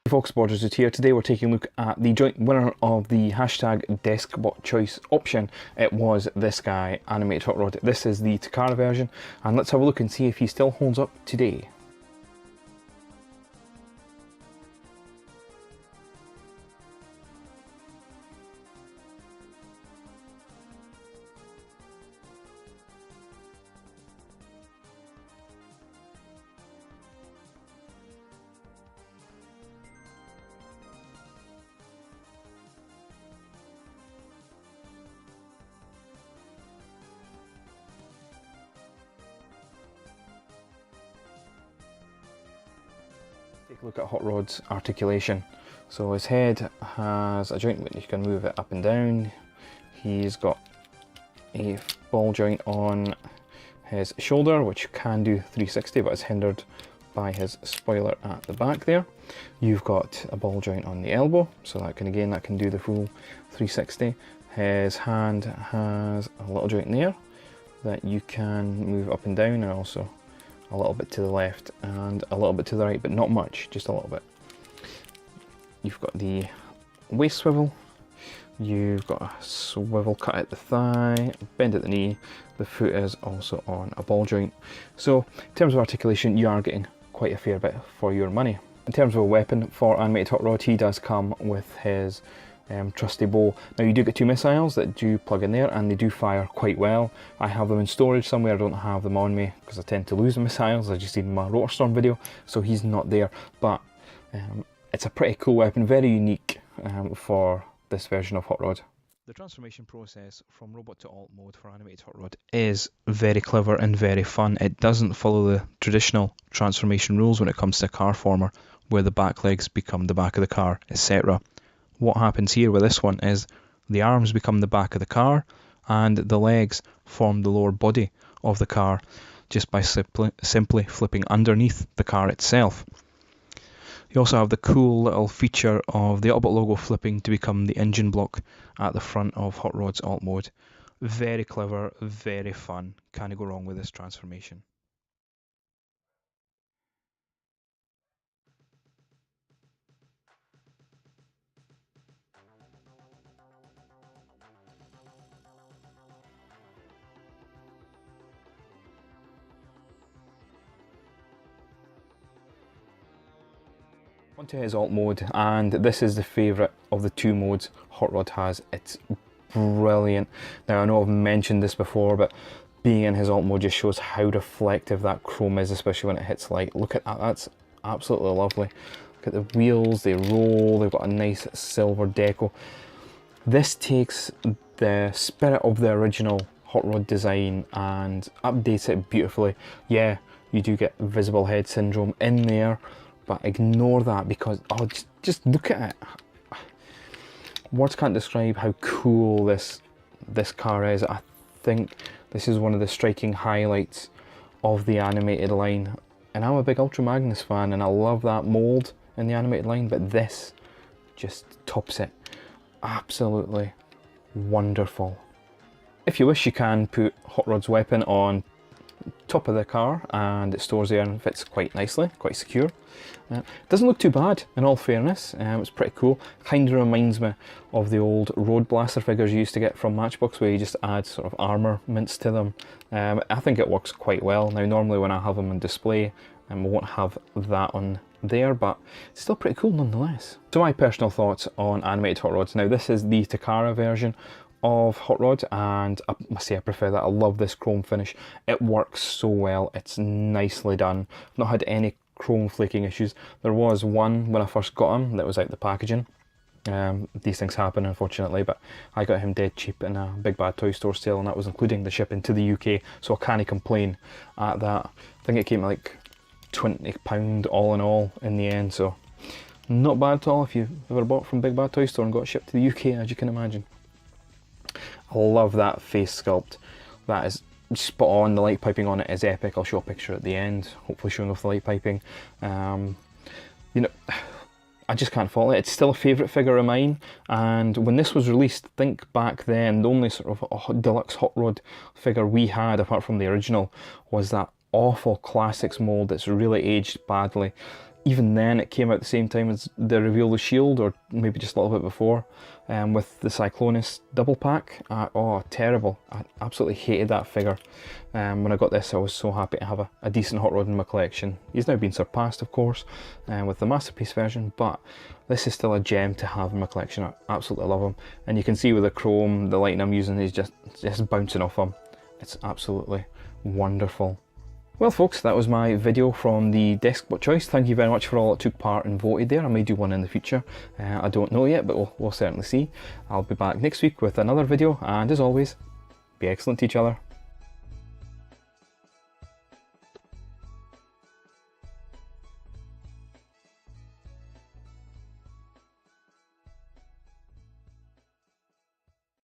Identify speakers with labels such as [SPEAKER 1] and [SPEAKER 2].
[SPEAKER 1] Folks, Borders is here. Today we're taking a look at the joint winner of the hashtag Deskbot Choice option. It was this guy, Animated Hotrod. This is the Takara version, and let's have a look and see if he still holds up today. Take a look at Hot Rod's articulation. So his head has a joint which you can move it up and down. He's got a ball joint on his shoulder which can do 360 but is hindered by his spoiler at the back there. You've got a ball joint on the elbow, so that can do the full 360. His hand has a little joint there that you can move up and down, and also a little bit to the left and a little bit to the right, but not much, just a little bit. You've got the waist swivel, you've got a swivel cut at the thigh, bend at the knee, the foot is also on a ball joint. So in terms of articulation, you are getting quite a fair bit for your money. In terms of a weapon for Animated Hotrod, he does come with his trusty bow. Now you do get two missiles that do plug in there and they do fire quite well. I have them in storage somewhere, I don't have them on me because I tend to lose the missiles. I just seen my Rotorstorm video, so he's not there, but it's a pretty cool weapon, very unique for this version of Hot Rod. The transformation process from robot to alt mode for Animated Hotrod is very clever and very fun. It doesn't follow the traditional transformation rules when it comes to car former, where the back legs become the back of the car, etc. What happens here with this one is the arms become the back of the car and the legs form the lower body of the car just by simply flipping underneath the car itself. You also have the cool little feature of the Autobot logo flipping to become the engine block at the front of Hot Rod's alt mode. Very clever, very fun. Can't go wrong with this transformation. Onto his alt mode, and this is the favourite of the two modes Hot Rod has. It's brilliant. Now I know I've mentioned this before, but being in his alt mode just shows how reflective that chrome is, especially when it hits light. Look at that, that's absolutely lovely. Look at the wheels, they roll, they've got a nice silver deco. This takes the spirit of the original Hot Rod design and updates it beautifully. Yeah, you do get visible head syndrome in there, but ignore that because, oh, just look at it. Words can't describe how cool this car is. I think this is one of the striking highlights of the animated line. And I'm a big Ultra Magnus fan and I love that mould in the animated line, but this just tops it. Absolutely wonderful. If you wish, you can put Hot Rod's weapon on top of the car and it stores there and fits quite nicely, quite secure. Doesn't look too bad in all fairness. It's pretty cool. Kind of reminds me of the old Road Blaster figures you used to get from Matchbox, where you just add sort of armourments to them. I think it works quite well. Now normally when I have them on display, we won't have that on there, but it's still pretty cool nonetheless. So my personal thoughts on Animated Hot Rods. Now this is the Takara version of Hot Rod, and I must say I prefer that. I love this chrome finish. It works so well. It's nicely done. I've not had any chrome flaking issues. There was one when I first got him that was out the packaging. These things happen unfortunately, but I got him dead cheap in a Big Bad Toy Store sale, and that was including the shipping to the UK, so I can't complain at that. I think it came at like £20 all in all in the end, so not bad at all if you've ever bought from Big Bad Toy Store and got it shipped to the UK, as you can imagine. I love that face sculpt. That is spot on. The light piping on it is epic. I'll show a picture at the end, hopefully showing off the light piping. You know, I just can't fault it. It's still a favourite figure of mine, and when this was released, think back then, the only sort of deluxe Hot Rod figure we had, apart from the original, was that awful Classics mould that's really aged badly. even then it came out the same time as the reveal of the Shield, or maybe just a little bit before, with the Cyclonus double pack. Oh, terrible. I absolutely hated that figure. When I got this, I was so happy to have a decent Hot Rod in my collection. He's now been surpassed, of course, with the Masterpiece version, but this is still a gem to have in my collection. I absolutely love him. And you can see with the chrome, the lighting I'm using is just bouncing off him. It's absolutely wonderful. Well folks, that was my video from the Desktop Choice. Thank you very much for all that took part and voted there. I may do one in the future. I don't know yet, but we'll certainly see. I'll be back next week with another video, and as always, be excellent to each other.